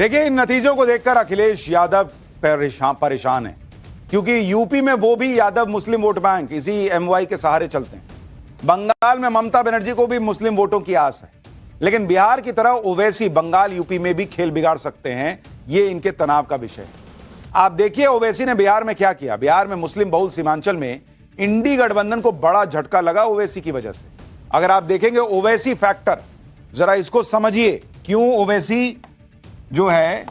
देखिए, इन नतीजों को देखकर अखिलेश यादव परेशान है, क्योंकि यूपी में वो भी यादव मुस्लिम वोट बैंक इसी एमवाई के सहारे चलते हैं। बंगाल में ममता बनर्जी को भी मुस्लिम वोटों की आस है, लेकिन बिहार की तरह ओवैसी बंगाल यूपी में भी खेल बिगाड़ सकते हैं। ये इनके तनाव का विषय है। आप देखिए ओवैसी ने बिहार में क्या किया। बिहार में मुस्लिम बहुल सीमांचल में इंडी गठबंधन को बड़ा झटका लगा ओवैसी की वजह से। अगर आप देखेंगे ओवैसी फैक्टर, जरा इसको समझिए क्यों ओवैसी जो है,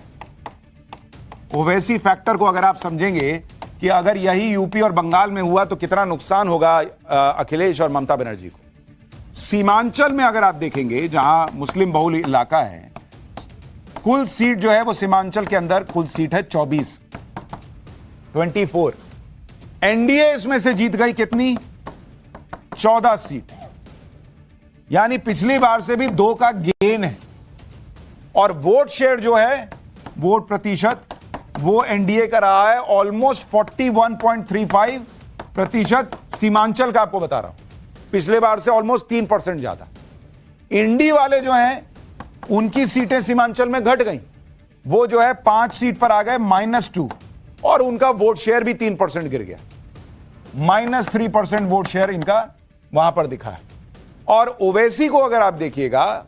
ओवैसी फैक्टर को अगर आप समझेंगे कि अगर यही यूपी और बंगाल में हुआ तो कितना नुकसान होगा अखिलेश और ममता बनर्जी को। सीमांचल में अगर आप देखेंगे, जहां मुस्लिम बहुल इलाका है, कुल सीट जो है वो सीमांचल के अंदर कुल सीट है 24। एनडीए इसमें से जीत गई कितनी? 14 सीट, यानी पिछली बार से भी 2 का गेन है। और वोट शेयर जो है, वोट प्रतिशत, वो एनडीए का रहा है ऑलमोस्ट 41.35% सीमांचल का। आपको बता रहा हूं, पिछले बार से ऑलमोस्ट 3% ज्यादा। इंडी वाले जो हैं उनकी सीटें सीमांचल में घट गई, वो जो है 5 सीट पर आ गए -2, और उनका वोट शेयर भी 3% गिर गया। -3% वोट शेयर इनका वहां पर दिखा है। और ओवैसी को अगर आप देखिएगा,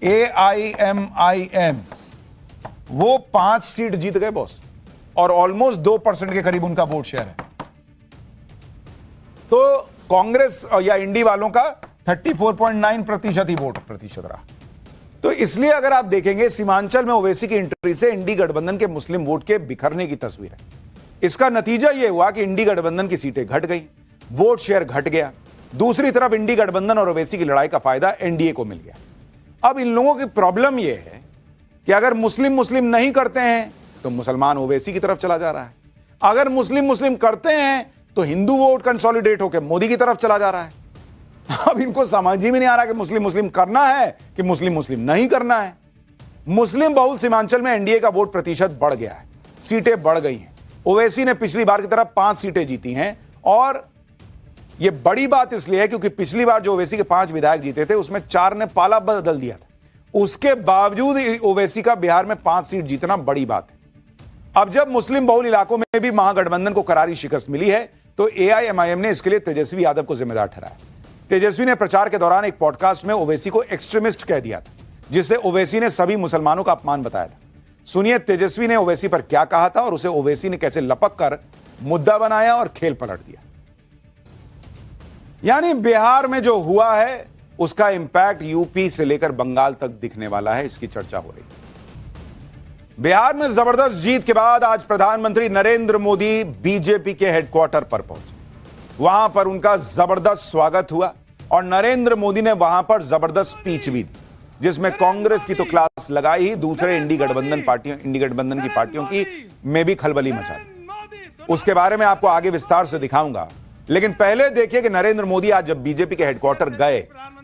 AIMIM, वो 5 सीट जीत गए बॉस, और ऑलमोस्ट 2% के करीब उनका वोट शेयर है। तो कांग्रेस या इंडी वालों का 34.9% ही वोट प्रतिशत रहा। तो इसलिए अगर आप देखेंगे सीमांचल में ओवैसी की एंट्री से इंडी गठबंधन के मुस्लिम वोट के बिखरने की तस्वीर है। इसका नतीजा यह हुआ कि इंडी गठबंधन की सीटें घट गई, वोट शेयर घट गया। दूसरी तरफ इंडी गठबंधन और ओवैसी की लड़ाई का फायदा एनडीए को मिल गया। अब इन लोगों की प्रॉब्लम यह है कि अगर मुस्लिम मुस्लिम नहीं करते हैं तो मुसलमान ओवैसी की तरफ चला जा रहा है, अगर मुस्लिम मुस्लिम करते हैं तो हिंदू वोट कंसोलिडेट होकर मोदी की तरफ चला जा रहा है। अब इनको समझ ही में नहीं आ रहा कि मुस्लिम मुस्लिम करना है कि मुस्लिम मुस्लिम नहीं करना है। मुस्लिम बहुल सीमांचल में एनडीए का वोट प्रतिशत बढ़ गया है, सीटें बढ़ गई हैं। ओवैसी ने पिछली बार की तरह 5 सीटें जीती हैं, और यह बड़ी बात इसलिए है क्योंकि पिछली बार जो ओवैसी के 5 विधायक जीते थे उसमें 4 ने पाला बदल दिया था। उसके बावजूद ओवैसी का बिहार में 5 सीट जीतना बड़ी बात है। अब जब मुस्लिम बहुल इलाकों में भी महागठबंधन को करारी शिकस्त मिली है तो AIMIM ने इसके लिए तेजस्वी यादव को जिम्मेदार ठहराया। तेजस्वी ने प्रचार के दौरान एक पॉडकास्ट में ओवैसी को एक्सट्रीमिस्ट कह दिया था, जिसे ओवैसी ने सभी मुसलमानों का अपमान बताया था। सुनिए तेजस्वी ने ओवैसी पर क्या कहा था और उसे ओवैसी ने कैसे लपक कर मुद्दा बनाया और खेल पलट दिया। यानी बिहार में जो हुआ है उसका इंपैक्ट यूपी से लेकर बंगाल तक दिखने वाला है, इसकी चर्चा हो रही है। बिहार में जबरदस्त जीत के बाद आज प्रधानमंत्री नरेंद्र मोदी बीजेपी के हेडक्वार्टर पर पहुंचे। वहां पर उनका जबरदस्त स्वागत हुआ और नरेंद्र मोदी ने वहां पर जबरदस्त स्पीच भी दी, जिसमें कांग्रेस की तो क्लास लगाई ही, दूसरे इंडी गठबंधन की पार्टियों की में भी खलबली मचा दी। उसके बारे में आपको आगे विस्तार से दिखाऊंगा, लेकिन पहले देखिए कि नरेंद्र मोदी आज जब बीजेपी के हेडक्वार्टर गए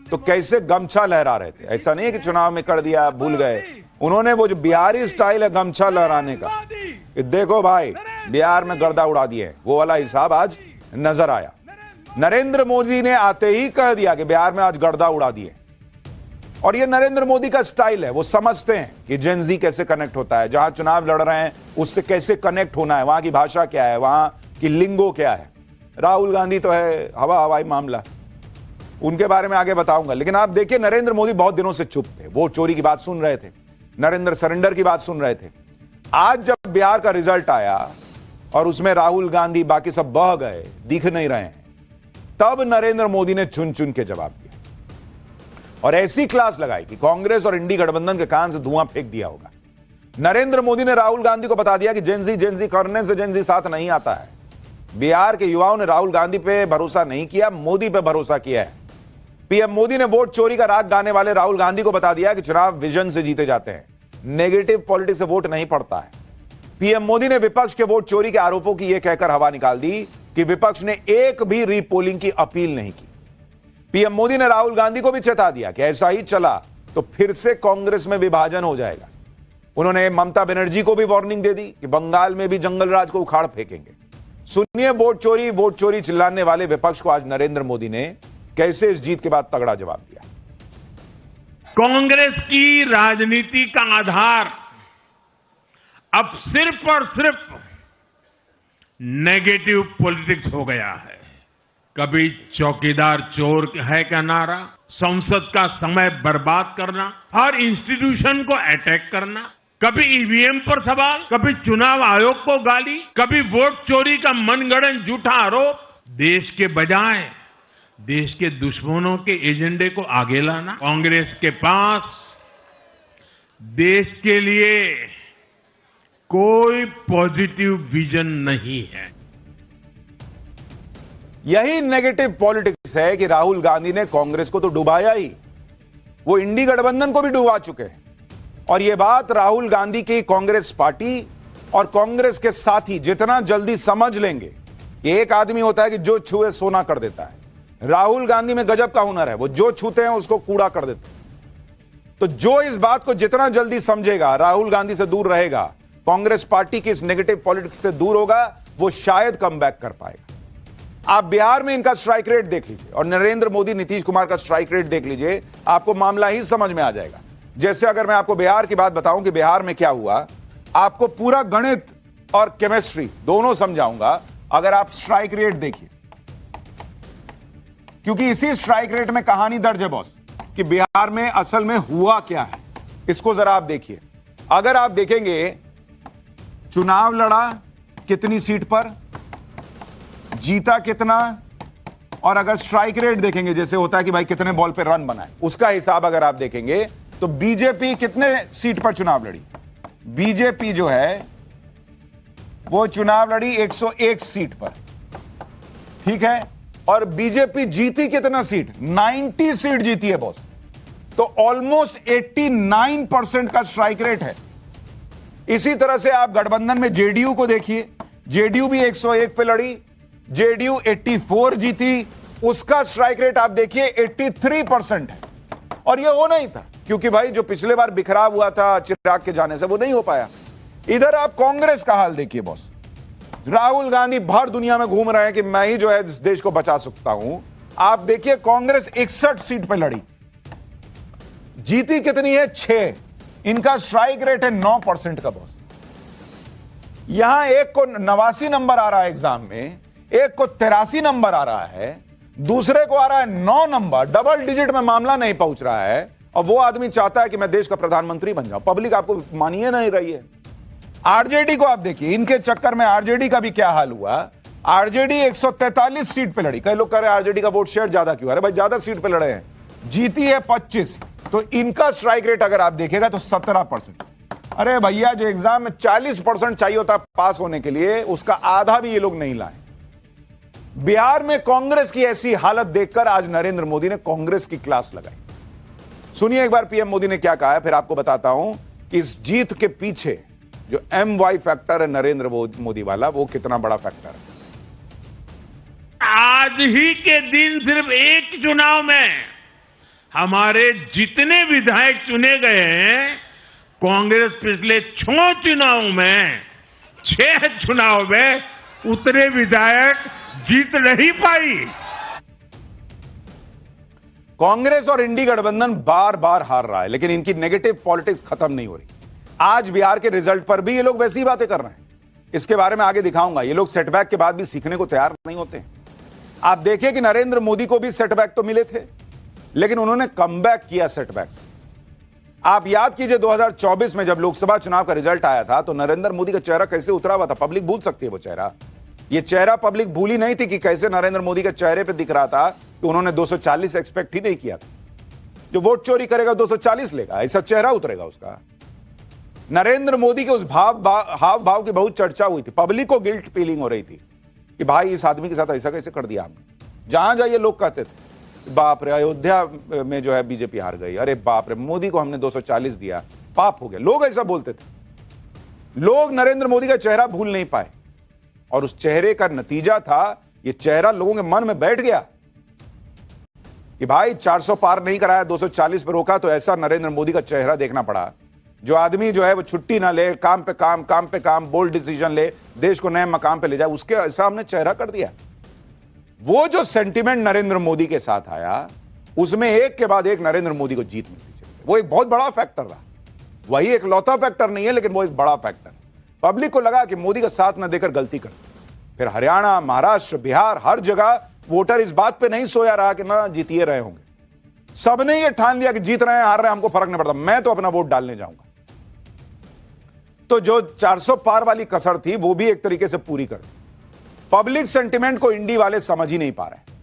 तो कैसे गमछा लहरा रहे थे। ऐसा नहीं है कि चुनाव में कर दिया भूल गए, उन्होंने वो जो बिहारी स्टाइल है गमछा लहराने का, कि देखो भाई बिहार में गर्दा उड़ा दिए, वो वाला हिसाब आज नजर आया। नरेंद्र मोदी ने आते ही कह दिया कि बिहार में आज गर्दा उड़ा दिए। और ये नरेंद्र मोदी का स्टाइल है, वो समझते हैं कि जेनजी कैसे कनेक्ट होता है, जहां चुनाव लड़ रहे हैं उससे कैसे कनेक्ट होना है, वहां की भाषा क्या है, वहां की लिंगो क्या है। राहुल गांधी तो है हवाई मामला, उनके बारे में आगे बताऊंगा। लेकिन आप देखिए नरेंद्र मोदी बहुत दिनों से चुप थे, वोट चोरी की बात सुन रहे थे, नरेंद्र सरेंडर की बात सुन रहे थे। आज जब बिहार का रिजल्ट आया और उसमें राहुल गांधी बाकी सब बह गए, दिख नहीं रहे हैं, तब नरेंद्र मोदी ने चुन चुन के जवाब दिया और ऐसी क्लास लगाई कि कांग्रेस और इंडी गठबंधन के कान से धुआं फेंक दिया होगा। नरेंद्र मोदी ने राहुल गांधी को बता दिया कि जेनजी करने से जेनजी साथ नहीं आता है। बिहार के युवाओं ने राहुल गांधी पे भरोसा नहीं किया, मोदी पे भरोसा किया है। पीएम मोदी ने वोट चोरी का राग गाने वाले राहुल गांधी को बता दिया कि चुनाव विजन से जीते जाते हैं, नेगेटिव पॉलिटिक्स से वोट नहीं पड़ता है। पीएम मोदी ने विपक्ष के वोट चोरी के आरोपों की यह कहकर हवा निकाल दी कि विपक्ष ने एक भी रीपोलिंग की अपील नहीं की। पीएम मोदी ने राहुल गांधी को भी चेता दिया कि ऐसा ही चला तो फिर से कांग्रेस में विभाजन हो जाएगा। उन्होंने ममता बनर्जी को भी वार्निंग दे दी कि बंगाल में भी जंगल राज को उखाड़ फेंकेंगे। सुनिए वोट चोरी चिल्लाने वाले विपक्ष को आज नरेंद्र मोदी ने कैसे इस जीत के बाद तगड़ा जवाब दिया। कांग्रेस की राजनीति का आधार अब सिर्फ और सिर्फ नेगेटिव पॉलिटिक्स हो गया है। कभी चौकीदार चोर है का नारा, संसद का समय बर्बाद करना, हर इंस्टीट्यूशन को अटैक करना, कभी ईवीएम पर सवाल, कभी चुनाव आयोग को गाली, कभी वोट चोरी का मनगढ़ंत झूठा आरोप। देश के बजाय देश के दुश्मनों के एजेंडे को आगे लाना। कांग्रेस के पास देश के लिए कोई पॉजिटिव विजन नहीं है। यही नेगेटिव पॉलिटिक्स है कि राहुल गांधी ने कांग्रेस को तो डुबाया ही, वो इंडी गठबंधन को भी डुबा चुके हैं। और यह बात राहुल गांधी की कांग्रेस पार्टी और कांग्रेस के साथी जितना जल्दी समझ लेंगे, एक आदमी होता है कि जो छुए सोना कर देता है। राहुल गांधी में गजब का हुनर है, वो जो छूते हैं उसको कूड़ा कर देते हैं। तो जो इस बात को जितना जल्दी समझेगा, राहुल गांधी से दूर रहेगा, कांग्रेस पार्टी की इस नेगेटिव पॉलिटिक्स से दूर होगा, वो शायद कमबैक कर पाएगा। आप बिहार में इनका स्ट्राइक रेट देख लीजिए और नरेंद्र मोदी नीतीश कुमार का स्ट्राइक रेट देख लीजिए, आपको मामला ही समझ में आ जाएगा। जैसे अगर मैं आपको बिहार की बात बताऊं कि बिहार में क्या हुआ, आपको पूरा गणित और केमिस्ट्री दोनों समझाऊंगा अगर आप स्ट्राइक रेट देखिए, क्योंकि इसी स्ट्राइक रेट में कहानी दर्ज है बॉस कि बिहार में असल में हुआ क्या है। इसको जरा आप देखिए। अगर आप देखेंगे चुनाव लड़ा कितनी सीट पर, जीता कितना, और अगर स्ट्राइक रेट देखेंगे जैसे होता है कि भाई कितने बॉल पे रन बनाए, उसका हिसाब अगर आप देखेंगे तो बीजेपी कितने सीट पर चुनाव लड़ी। बीजेपी जो है वो चुनाव लड़ी 101 सीट पर, ठीक है, और बीजेपी जीती कितना सीट, 90 सीट जीती है बॉस। तो ऑलमोस्ट 89% का स्ट्राइक रेट है। इसी तरह से आप गठबंधन में जेडीयू को देखिए, जेडीयू भी 101 पे लड़ी, जेडीयू 84 जीती, उसका स्ट्राइक रेट आप देखिए 83% है। और यह होना ही था क्योंकि भाई जो पिछले बार बिखराव हुआ था चिराग के जाने से, वो नहीं हो पाया। इधर आप कांग्रेस का हाल देखिए बॉस, राहुल गांधी भर दुनिया में घूम रहे हैं कि मैं ही जो है इस देश को बचा सकता हूं। आप देखिए कांग्रेस 61 सीट पर लड़ी, जीती कितनी है, 6। इनका स्ट्राइक रेट है 9% का बॉस। यहां एक को 89 नंबर आ रहा है एग्जाम में, एक को 83 नंबर आ रहा है, दूसरे को आ रहा है 9 नंबर, डबल डिजिट में मामला नहीं पहुंच रहा है, और वो आदमी चाहता है कि मैं देश का प्रधानमंत्री बन जाऊं। पब्लिक आपको मानिए नहीं रही है। आरजेडी को आप देखिए, इनके चक्कर में आरजेडी का भी क्या हाल हुआ। आरजेडी 143 सीट पे लड़ी। कई लोग कह रहे हैं आरजेडी का वोट शेयर ज्यादा क्यों, अरे भाई ज्यादा सीट पे लड़े हैं, जीती है 25। तो इनका स्ट्राइक रेट अगर आप देखेगा तो 17%। अरे भैया जो एग्जाम में 40% चाहिए होता पास होने के लिए, उसका आधा भी ये लोग नहीं लाए। बिहार में कांग्रेस की ऐसी हालत देखकर आज नरेंद्र मोदी ने कांग्रेस की क्लास लगाई। सुनिए एक बार पीएम मोदी ने क्या कहा है, फिर आपको बताता हूं कि इस जीत के पीछे जो MY फैक्टर है नरेंद्र मोदी वाला, वो कितना बड़ा फैक्टर है। आज ही के दिन सिर्फ एक चुनाव में हमारे जितने विधायक चुने गए हैं, कांग्रेस पिछले 6 चुनाव में, 6 चुनाव में उतने विधायक जीत नहीं पाई। कांग्रेस और इंडी गठबंधन बार बार हार रहा है, लेकिन इनकी नेगेटिव पॉलिटिक्स खत्म नहीं हो रही। आज बिहार के रिजल्ट पर भी ये लोग वैसी बातें कर रहे हैं, इसके बारे में आगे दिखाऊंगा। ये लोग सेटबैक के बाद भी सीखने को तैयार नहीं होते। आप देखिए कि नरेंद्र मोदी को भी सेटबैक तो मिले थे, लेकिन उन्होंने कमबैक किया सेटबैक से। आप याद कीजिए 2024 में जब लोकसभा चुनाव का रिजल्ट आया था तो नरेंद्र मोदी का चेहरा कैसे उतरा हुआ था। पब्लिक भूल सकती है वो चेहरा। ये चेहरा पब्लिक भूली नहीं थी कि कैसे नरेंद्र मोदी के चेहरे पे दिख रहा था कि उन्होंने 240 एक्सपेक्ट ही नहीं किया था। जो वोट चोरी करेगा 240 लेगा, ऐसा चेहरा उतरेगा उसका। नरेंद्र मोदी के उस हाव भाव की बहुत चर्चा हुई थी। पब्लिक को गिल्ट फीलिंग हो रही थी कि भाई इस आदमी के साथ ऐसा कैसे कर दिया आपने। जहां जाइए लोग कहते थे बाप रे, अयोध्या में जो है बीजेपी हार गई, अरे बाप रे, मोदी को हमने 240 दिया, पाप हो गया। लोग ऐसा बोलते थे। लोग नरेंद्र मोदी का चेहरा भूल नहीं पाए, और उस चेहरे का नतीजा था, ये चेहरा लोगों के मन में बैठ गया कि भाई 400 पार नहीं कराया, 240 पर रोका, तो ऐसा नरेंद्र मोदी का चेहरा देखना पड़ा। जो आदमी जो है वो छुट्टी ना ले, काम पे काम, काम पे काम, बोल्ड डिसीजन ले, देश को नए मकाम पे ले जाए, उसके ऐसा हमने चेहरा कर दिया। वो जो सेंटिमेंट नरेंद्र मोदी के साथ आया, उसमें एक के बाद एक नरेंद्र मोदी को जीत मिलती चली। वो एक बहुत बड़ा फैक्टर रहा। वही एक लौता फैक्टर नहीं है, लेकिन वो एक बड़ा फैक्टर। पब्लिक को लगा कि मोदी का साथ न देकर गलती कर। फिर हरियाणा, महाराष्ट्र, बिहार, हर जगह वोटर इस बात पे नहीं सोया रहा कि ना जीतिए रहे होंगे। सबने ये ठान लिया कि जीत रहे हैं हार रहे हैं हमको फर्क नहीं पड़ता, मैं तो अपना वोट डालने जाऊंगा। तो जो 400 पार वाली कसर थी वो भी एक तरीके से पूरी कर दी। पब्लिक सेंटिमेंट को इंडी वाले समझ ही नहीं पा रहे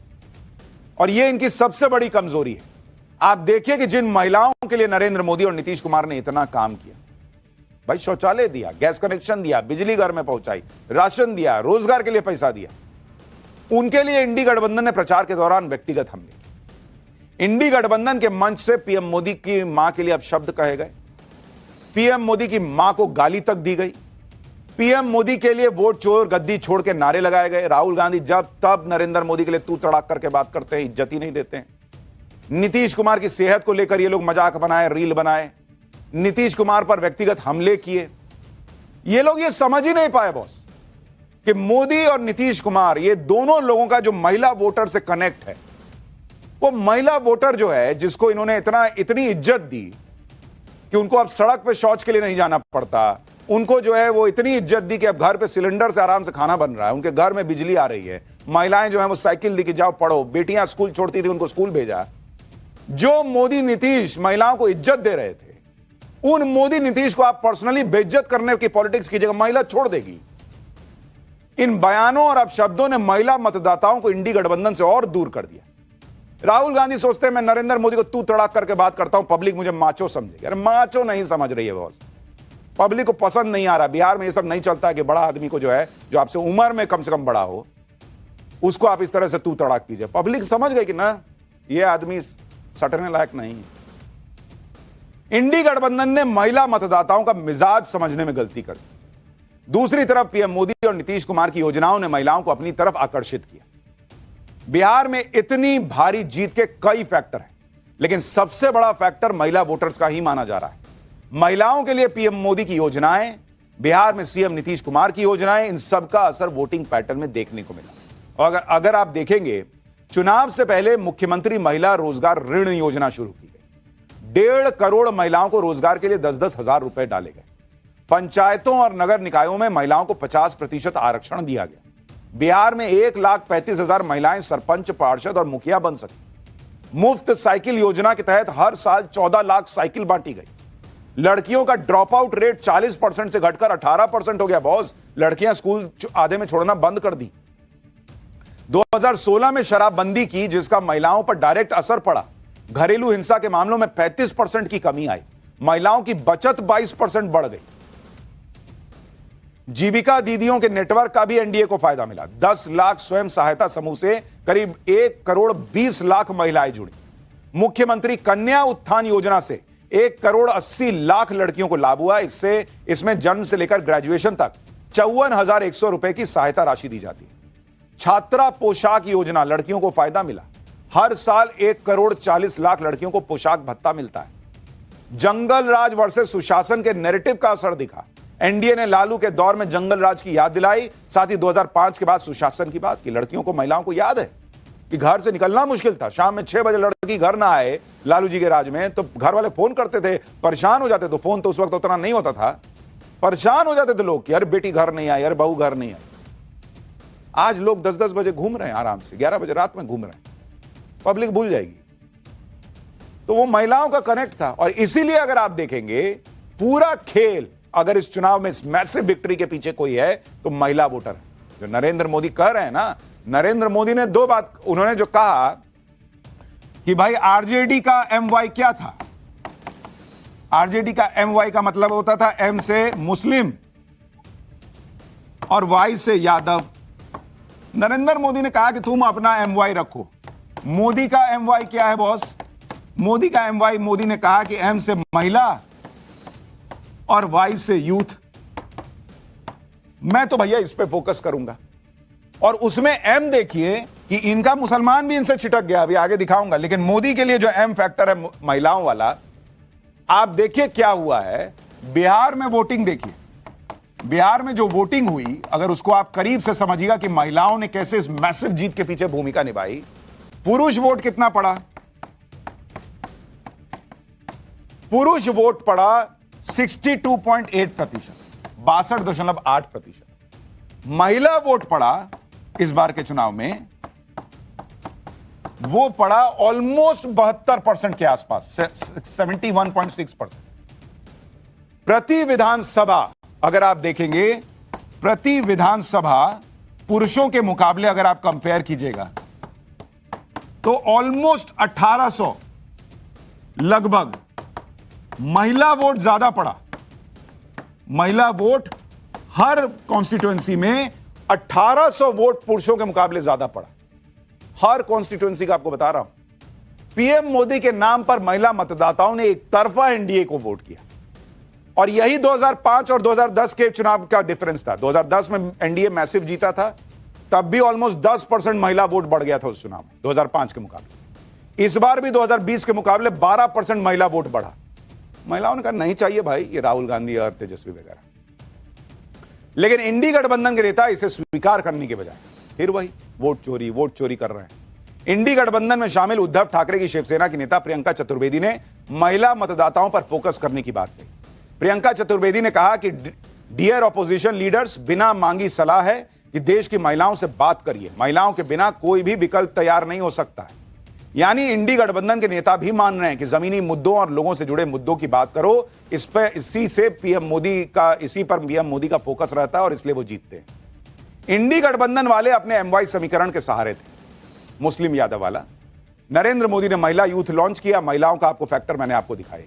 और ये इनकी सबसे बड़ी कमजोरी है। आप देखिए कि जिन महिलाओं के लिए नरेंद्र मोदी और नीतीश कुमार ने इतना काम किया, भाई शौचालय दिया, गैस कनेक्शन दिया, बिजली घर में पहुंचाई, राशन दिया, रोजगार के लिए पैसा दिया, उनके लिए इंडी गठबंधन ने प्रचार के दौरान व्यक्तिगत हमले किए। इंडी गठबंधन के मंच से पीएम मोदी की मां के लिए अब शब्द कहे गए, पीएम मोदी की मां को गाली तक दी गई, पीएम मोदी के लिए वोट चोर गद्दी छोड़ के नारे लगाए गए। राहुल गांधी जब तब नरेंद्र मोदी के लिए तू तड़ाक करके बात करते हैं, इज्जत ही नहीं देते हैं। नीतीश कुमार की सेहत को लेकर ये लोग मजाक बनाए, रील बनाए, नीतीश कुमार पर व्यक्तिगत हमले किए। ये लोग ये समझ ही नहीं पाए बॉस कि मोदी और नीतीश कुमार, ये दोनों लोगों का जो महिला वोटर से कनेक्ट है, वो महिला वोटर जो है जिसको इन्होंने इतनी इज्जत दी कि उनको अब सड़क पे शौच के लिए नहीं जाना पड़ता, उनको जो है वो इतनी इज्जत दी कि अब घर पे सिलेंडर से आराम से खाना बन रहा है, उनके घर में बिजली आ रही है, महिलाएं जो है वो साइकिल दी कि जाओ पढ़ो, बेटियां स्कूल छोड़ती थी उनको स्कूल भेजा। जो मोदी नीतीश महिलाओं को इज्जत दे रहे थे, उन मोदी नीतीश को आप पर्सनली बेइज्जत करने की पॉलिटिक्स कीजिएगा, महिला छोड़ देगी। इन बयानों और अपशब्दों ने महिला मतदाताओं को इंडी गठबंधन से और दूर कर दिया। राहुल गांधी सोचते हैं मैं नरेंद्र मोदी को तू तड़ाक करके बात करता हूं, पब्लिक मुझे माचो समझेगी। अरे माचो नहीं समझ रही है बॉस, पब्लिक को पसंद नहीं आ रहा। बिहार में ये सब नहीं चलता कि बड़ा आदमी को जो है, जो आपसे उम्र में कम से कम बड़ा हो, उसको आप इस तरह से तू तड़ाक कीजिए। पब्लिक समझ गई कि ना ये आदमी सटने लायक नहीं है। इंडी गठबंधन ने महिला मतदाताओं का मिजाज समझने में गलती कर दी। दूसरी तरफ पीएम मोदी और नीतीश कुमार की योजनाओं ने महिलाओं को अपनी तरफ आकर्षित किया। बिहार में इतनी भारी जीत के कई फैक्टर हैं, लेकिन सबसे बड़ा फैक्टर महिला वोटर्स का ही माना जा रहा है। महिलाओं के लिए पीएम मोदी की योजनाएं, बिहार में सीएम नीतीश कुमार की योजनाएं, इन सब का असर वोटिंग पैटर्न में देखने को मिला। और अगर आप देखेंगे, चुनाव से पहले मुख्यमंत्री महिला रोजगार ऋण योजना शुरू की गई। 1.5 करोड़ महिलाओं को रोजगार के लिए 10-10 हजार रुपए डाले गए। पंचायतों और नगर निकायों में महिलाओं को 50% आरक्षण दिया गया। बिहार में 1,35,000 महिलाएं सरपंच, पार्षद और मुखिया बन सकी। मुफ्त साइकिल योजना के तहत हर साल 14 लाख साइकिल बांटी गई। लड़कियों का ड्रॉप आउट रेट 40% से घटकर 18% हो गया। बॉस, लड़कियां स्कूल आधे में छोड़ना बंद कर दी। 2016 में शराबबंदी की, जिसका महिलाओं पर डायरेक्ट असर पड़ा। घरेलू हिंसा के मामलों में 35% की कमी आई। महिलाओं की बचत 22% बढ़ गई। जीविका दीदियों के नेटवर्क का भी एनडीए को फायदा मिला। 10 लाख स्वयं सहायता समूह से करीब 1 करोड़ 20 लाख महिलाएं जुड़ी। मुख्यमंत्री कन्या उत्थान योजना से 1 करोड़ 80 लाख लड़कियों को लाभ हुआ। इसमें जन्म से लेकर ग्रेजुएशन तक 54,100 रुपए की सहायता राशि दी जाती है। छात्रा पोशाक योजना, लड़कियों को फायदा मिला। हर साल 1 करोड़ 40 लाख लड़कियों को पोशाक भत्ता मिलता है। जंगल राज वर्सेस सुशासन के नैरेटिव का असर दिखा। एनडीए ने लालू के दौर में जंगल राज की याद दिलाई, साथ ही 2005 के बाद सुशासन की बात की। लड़कियों को, महिलाओं को याद है कि घर से निकलना मुश्किल था। शाम में 6 बजे लड़की घर ना आए लालू जी के राज में तो घर वाले फोन करते थे, परेशान हो जाते। तो फोन तो उस वक्त उतना नहीं होता था, परेशान हो जाते थे लोग कि अरे बेटी घर नहीं आई, अरे बहू घर नहीं आई। आज लोग 10-10 बजे घूम रहे हैं आराम से, 11 बजे रात में घूम रहे हैं। पब्लिक भूल जाएगी। तो वो महिलाओं का कनेक्ट था। और इसीलिए अगर आप देखेंगे, पूरा खेल अगर इस चुनाव में इस मैसिव विक्ट्री के पीछे कोई है तो महिला वोटर है। जो नरेंद्र मोदी कह रहे हैं ना, नरेंद्र मोदी ने 2 बात, उन्होंने जो कहा कि भाई आरजेडी का MY क्या था। आरजेडी का MY का मतलब होता था M से मुस्लिम और Y से यादव। नरेंद्र मोदी ने कहा कि तुम अपना MY रखो। मोदी का MY क्या है बॉस? मोदी का MY, मोदी ने कहा कि M से महिला और Y से यूथ। मैं तो भैया इस पे फोकस करूंगा। और उसमें M देखिए कि इनका मुसलमान भी इनसे छिटक गया, अभी आगे दिखाऊंगा। लेकिन मोदी के लिए जो M फैक्टर है महिलाओं वाला, आप देखिए क्या हुआ है। बिहार में वोटिंग देखिए, बिहार में जो वोटिंग हुई, अगर उसको आप करीब से समझिएगा कि महिलाओं ने कैसे इस मैसिव जीत के पीछे भूमिका निभाई। पुरुष वोट कितना पड़ा? पुरुष वोट पड़ा 62.8%। 62.8%। महिला वोट पड़ा इस बार के चुनाव में, वो पड़ा ऑलमोस्ट 72% के आसपास, 71.6%। प्रति विधानसभा अगर आप देखेंगे, प्रति विधानसभा पुरुषों के मुकाबले अगर आप कंपेयर कीजिएगा तो ऑलमोस्ट 1800 लगभग महिला वोट ज्यादा पड़ा। महिला वोट हर कॉन्स्टिट्यूएंसी में 1800 वोट पुरुषों के मुकाबले ज्यादा पड़ा, हर कॉन्स्टिट्यूएंसी का आपको बता रहा हूं। पीएम मोदी के नाम पर महिला मतदाताओं ने एक तरफा एनडीए को वोट किया, और यही 2005 और 2010 के चुनाव का डिफरेंस था। 2010 में एनडीए मैसिव जीता था, तब भी ऑलमोस्ट 10% महिला वोट बढ़ गया था उस चुनाव में 2005 के मुकाबले। इस बार भी 2020 के मुकाबले 12% महिला वोट बढ़ा। महिलाओं ने कहा नहीं चाहिए भाई ये राहुल गांधी और तेजस्वी वगैरह, लेकिन इंडी गठबंधन के नेता इसे स्वीकार करने के बजाय फिर वही वोट चोरी कर रहे हैं। इंडी गठबंधन में शामिल उद्धव ठाकरे की शिवसेना की नेता प्रियंका चतुर्वेदी ने महिला मतदाताओं पर फोकस करने की बात कही। प्रियंका चतुर्वेदी ने कहा कि डियर ऑपोजिशन लीडर्स, बिना मांगी सलाह है कि देश की महिलाओं से बात करिए, महिलाओं के बिना कोई भी विकल्प तैयार नहीं हो सकता है। यानी इंडी गठबंधन के नेता भी मान रहे हैं कि जमीनी मुद्दों और लोगों से जुड़े मुद्दों की बात करो, इसी पर पीएम मोदी का फोकस रहता है और इसलिए वो जीतते हैं। इंडी गठबंधन वाले अपने एमवाई समीकरण के सहारे थे, मुस्लिम यादव वाला। नरेंद्र मोदी ने महिला यूथ लॉन्च किया, महिलाओं का आपको फैक्टर मैंने आपको दिखाई।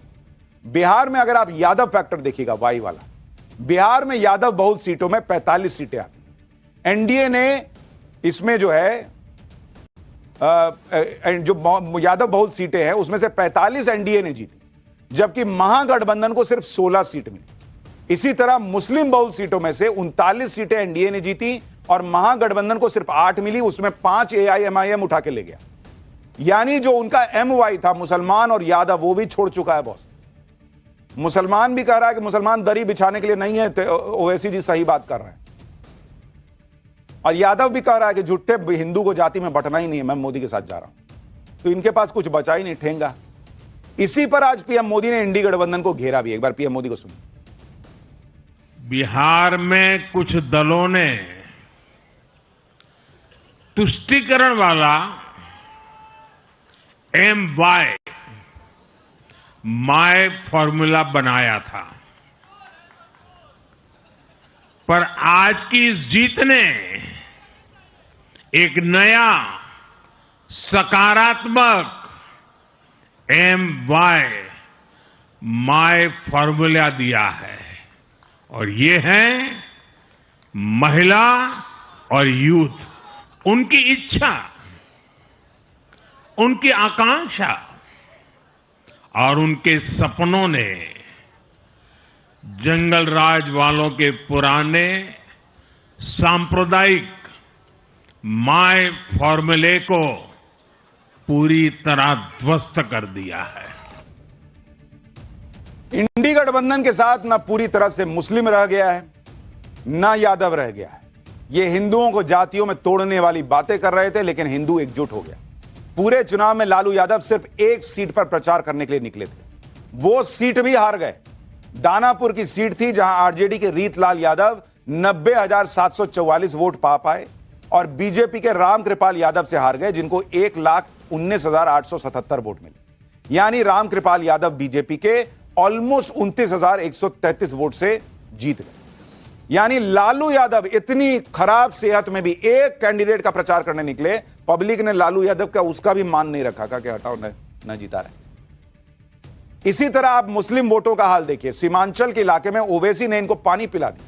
बिहार में अगर आप यादव फैक्टर देखिएगा, वाई वाला, बिहार में यादव बहुल सीटों में 45 सीटें आती। एनडीए ने इसमें जो है जो यादव बहुल सीटें हैं उसमें से 45 एनडीए ने जीती, जबकि महागठबंधन को सिर्फ 16 सीट मिली। इसी तरह मुस्लिम बहुल सीटों में से 39 सीटें एनडीए ने जीती और महागठबंधन को सिर्फ 8 मिली, उसमें 5 एआईएमआईएम उठा के ले गया। यानी जो उनका एमवाई था मुसलमान और यादव, वो भी छोड़ चुका है बॉस। मुसलमान भी कह रहा है कि मुसलमान दरी बिछाने के लिए नहीं है, ओवैसी जी सही बात कर रहे हैं। और यादव भी कह रहा है कि झूठे हिंदू को जाति में बंटना ही नहीं है, मैं मोदी के साथ जा रहा हूं। तो इनके पास कुछ बचा ही नहीं, ठेंगा। इसी पर आज पीएम मोदी ने इंडी गठबंधन को घेरा भी। एक बार पीएम मोदी को सुनिए। बिहार में कुछ दलों ने तुष्टीकरण वाला MY माय फॉर्मूला बनाया था, पर आज की इस जीत ने एक नया सकारात्मक MY माय फॉर्मूला दिया है, और ये है महिला और यूथ। उनकी इच्छा, उनकी आकांक्षा और उनके सपनों ने जंगल राज वालों के पुराने सांप्रदायिक माय फॉर्मूले को पूरी तरह ध्वस्त कर दिया है। इंडी गठबंधन के साथ ना पूरी तरह से मुस्लिम रह गया है, ना यादव रह गया है। ये हिंदुओं को जातियों में तोड़ने वाली बातें कर रहे थे, लेकिन हिंदू एकजुट हो गया। पूरे चुनाव में लालू यादव सिर्फ एक सीट पर प्रचार करने के लिए निकले थे, वो सीट भी हार गए। दानापुर की सीट थी जहां आरजेडी के रीतलाल यादव 90,744 वोट पा पाए और बीजेपी के रामकृपाल यादव से हार गए, जिनको 1,19,877 वोट मिले। यानी रामकृपाल यादव बीजेपी के ऑलमोस्ट 29,133 वोट से जीत गए। यानी लालू यादव इतनी खराब सेहत में भी एक कैंडिडेट का प्रचार करने निकले, पब्लिक ने लालू यादव का उसका भी मान नहीं रखा, कि हटाओ न जीता रहे। इसी तरह आप मुस्लिम वोटों का हाल देखिए। सीमांचल के इलाके में ओवैसी ने इनको पानी पिला दी।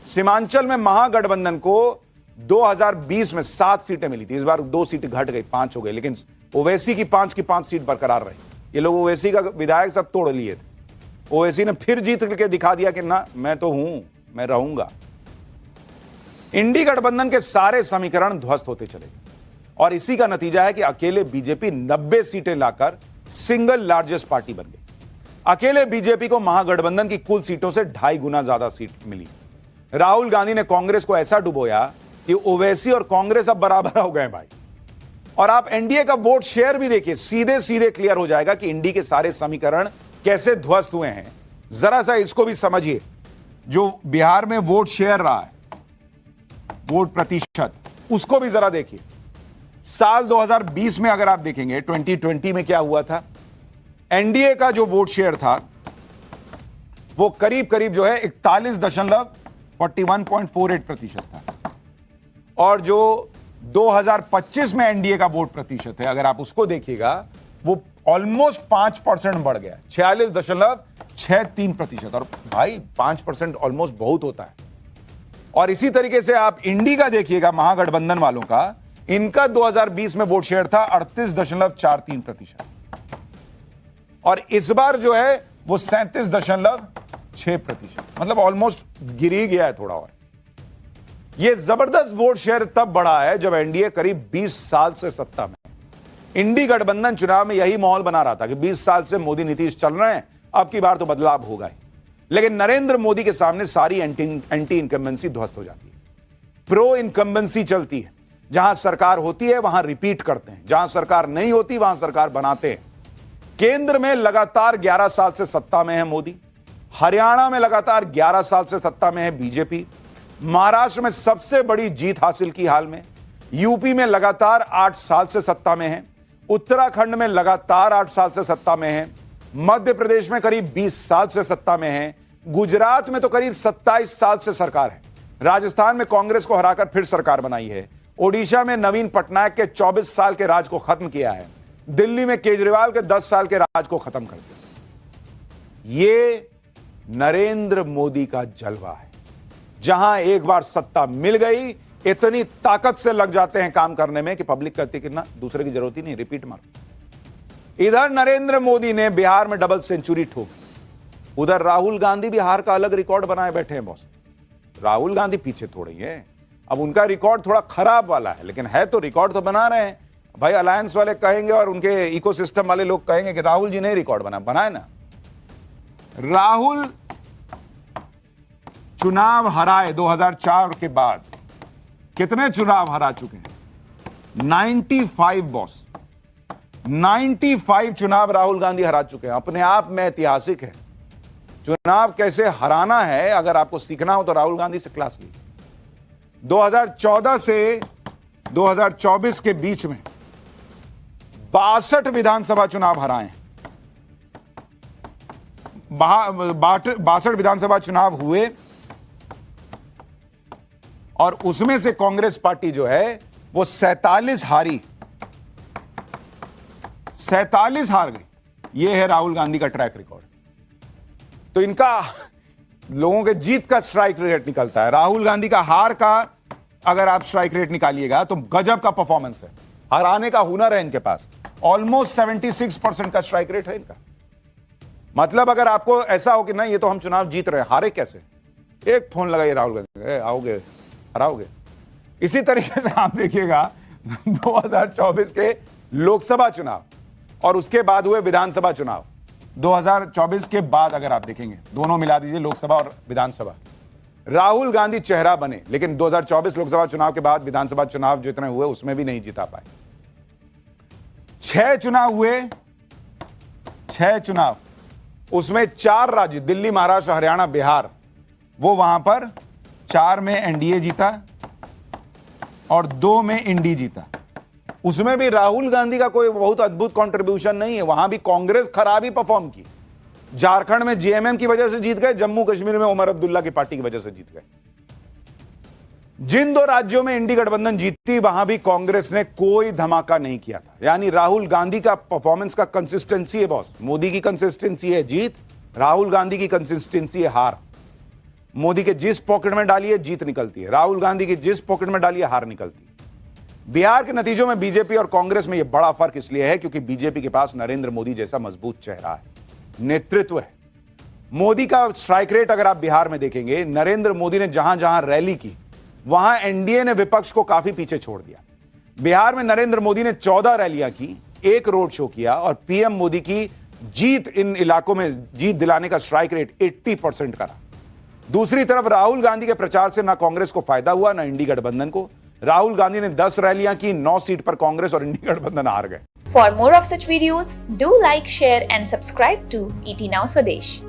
सीमांचल में महागठबंधन को 2020 में 7 सीटें मिली थी, इस बार 2 सीटें घट गई, 5 हो गई, लेकिन ओवैसी की 5 की 5 सीट बरकरार रही। ये लोग ओवैसी का विधायक सब तोड़ लिए थे। ओवैसी ने फिर जीत करके दिखा दिया कि ना, मैं तो हूं, मैं रहूंगा। इंडी गठबंधन के सारे समीकरण ध्वस्त होते चले और इसी का नतीजा है कि अकेले बीजेपी 90 सीटें लाकर सिंगल लार्जेस्ट पार्टी बन गई। अकेले बीजेपी को महागठबंधन की कुल सीटों से 2.5 गुना ज्यादा सीट मिली। राहुल गांधी ने कांग्रेस को ऐसा डुबोया कि ओवैसी और कांग्रेस अब बराबर हो गए भाई। और आप एनडीए का वोट शेयर भी देखिए, सीधे सीधे क्लियर हो जाएगा कि इंडी के सारे समीकरण कैसे ध्वस्त हुए हैं। जरा सा इसको भी समझिए। जो बिहार में वोट शेयर रहा है, वोट प्रतिशत, उसको भी जरा देखिए। साल 2020 में अगर आप देखेंगे, 2020 में क्या हुआ था, एनडीए का जो वोट शेयर था वो करीब करीब जो है 41.48% था, और जो 2025 में एनडीए का वोट प्रतिशत है, अगर आप उसको देखिएगा, वो ऑलमोस्ट 5% बढ़ गया, 46.63%। और भाई 5% ऑलमोस्ट बहुत होता है। और इसी तरीके से आप इंडी का देखिएगा, महागठबंधन वालों का, इनका 2020 में वोट शेयर था 38.43%, और इस बार जो है वो 37.6%, मतलब ऑलमोस्ट गिर ही गया है थोड़ा। और ये जबरदस्त वोट शेयर तब बढ़ा है जब एनडीए करीब 20 साल से सत्ता में। इंडी गठबंधन चुनाव में यही माहौल बना रहा था कि 20 साल से मोदी नीतीश चल रहे हैं, अब की बार तो बदलाव होगा ही। लेकिन नरेंद्र मोदी के सामने सारी एंटी इनकम्बेंसी ध्वस्त हो जाती है, प्रो इनकम्बेंसी चलती है। जहां सरकार होती है वहां रिपीट करते हैं, जहां सरकार नहीं होती वहां सरकार बनाते हैं। केंद्र में लगातार 11 साल से सत्ता में है मोदी, हरियाणा में लगातार 11 साल से सत्ता में है बीजेपी, महाराष्ट्र में सबसे बड़ी जीत हासिल की हाल में, यूपी में लगातार 8 साल से सत्ता में है, उत्तराखंड में लगातार 8 साल से सत्ता में है, मध्य प्रदेश में करीब 20 साल से सत्ता में है, गुजरात में तो करीब 27 साल से सरकार है, राजस्थान में कांग्रेस को हराकर फिर सरकार बनाई है, ओडिशा में नवीन पटनायक के 24 साल के राज को खत्म किया है, दिल्ली में केजरीवाल के 10 साल के राज को खत्म कर दिया। ये नरेंद्र मोदी का जलवा है। जहां एक बार सत्ता मिल गई, इतनी ताकत से लग जाते हैं काम करने में कि पब्लिक कहती कि ना, दूसरे की जरूरत ही नहीं, रिपीट मारो। इधर नरेंद्र मोदी ने बिहार में डबल सेंचुरी ठोकी, उधर राहुल गांधी बिहार का अलग रिकॉर्ड बनाए बैठे हैं बॉस। राहुल गांधी पीछे थोड़ी है, अब उनका रिकॉर्ड थोड़ा खराब वाला है, लेकिन है तो रिकॉर्ड तो बना रहे हैं। भाई अलायंस वाले कहेंगे और उनके इकोसिस्टम वाले लोग कहेंगे कि राहुल जी ने रिकॉर्ड बनाए ना। राहुल चुनाव हराए 2004 के बाद, कितने चुनाव हरा चुके हैं? 95 बॉस, 95 चुनाव राहुल गांधी हरा चुके हैं। अपने आप में ऐतिहासिक है। चुनाव कैसे हराना है अगर आपको सीखना हो तो राहुल गांधी से क्लास लीजिए। 2014 से 2024 के बीच में 62 विधानसभा चुनाव हराए हैं। 62 विधानसभा चुनाव हुए और उसमें से कांग्रेस पार्टी जो है वो 47 हारी, 47 हार गई। ये है राहुल गांधी का ट्रैक रिकॉर्ड। तो इनका लोगों के जीत का स्ट्राइक रेट निकलता है, राहुल गांधी का हार का अगर आप स्ट्राइक रेट निकालिएगा तो गजब का परफॉर्मेंस है, हराने का हुनर है इनके पास। ऑलमोस्ट 76% का स्ट्राइक रेट है इनका। मतलब अगर आपको ऐसा हो कि नहीं ये तो हम चुनाव जीत रहे हैं, हारे कैसे, एक फोन लगाइए राहुल गांधी, आओगे हराओगे। इसी तरीके से आप देखिएगा 2024 के लोकसभा चुनाव और उसके बाद हुए विधानसभा चुनाव। 2024 के बाद अगर आप देखेंगे, दोनों मिला दीजिए, लोकसभा और विधानसभा, राहुल गांधी चेहरा बने, लेकिन 2024 लोकसभा चुनाव के बाद विधानसभा चुनाव जितने हुए उसमें भी नहीं जिता पाए। 6 चुनाव हुए, 6 चुनाव, उसमें 4 राज्य, दिल्ली, महाराष्ट्र, हरियाणा, बिहार, वो वहां पर 4 में एनडीए जीता और 2 में इंडी जीता। उसमें भी राहुल गांधी का कोई बहुत अद्भुत कंट्रीब्यूशन नहीं है, वहां भी कांग्रेस खराब ही परफॉर्म की। झारखंड में जेएमएम की वजह से जीत गए, जम्मू कश्मीर में उमर अब्दुल्ला की पार्टी की वजह से जीत गए। जिन 2 राज्यों में इंडी गठबंधन जीती वहां भी कांग्रेस ने कोई धमाका नहीं किया था। यानी राहुल गांधी का परफॉर्मेंस का कंसिस्टेंसी है बॉस। मोदी की कंसिस्टेंसी है जीत, राहुल गांधी की कंसिस्टेंसी है हार। मोदी के जिस पॉकेट में डालिए जीत निकलती है, राहुल गांधी की जिस पॉकेट में डालिए हार निकलती है। बिहार के नतीजों में बीजेपी और कांग्रेस में यह बड़ा फर्क इसलिए है क्योंकि बीजेपी के पास नरेंद्र मोदी जैसा मजबूत चेहरा है, नेतृत्व है। मोदी का स्ट्राइक रेट अगर आप बिहार में देखेंगे, नरेंद्र मोदी ने जहां जहां रैली की वहां एनडीए ने विपक्ष को काफी पीछे छोड़ दिया। बिहार में नरेंद्र मोदी ने 14 रैलियां की, 1 रोड शो किया और पीएम मोदी की जीत, इन इलाकों में जीत दिलाने का स्ट्राइक रेट 80% का रहा। दूसरी तरफ राहुल गांधी के प्रचार से ना कांग्रेस को फायदा हुआ ना इंडी गठबंधन को। राहुल गांधी ने 10 रैलियां की, 9 सीट पर कांग्रेस और इंडी गठबंधन हार गए। For more of such videos, do like, share and subscribe to ET Now Swadesh.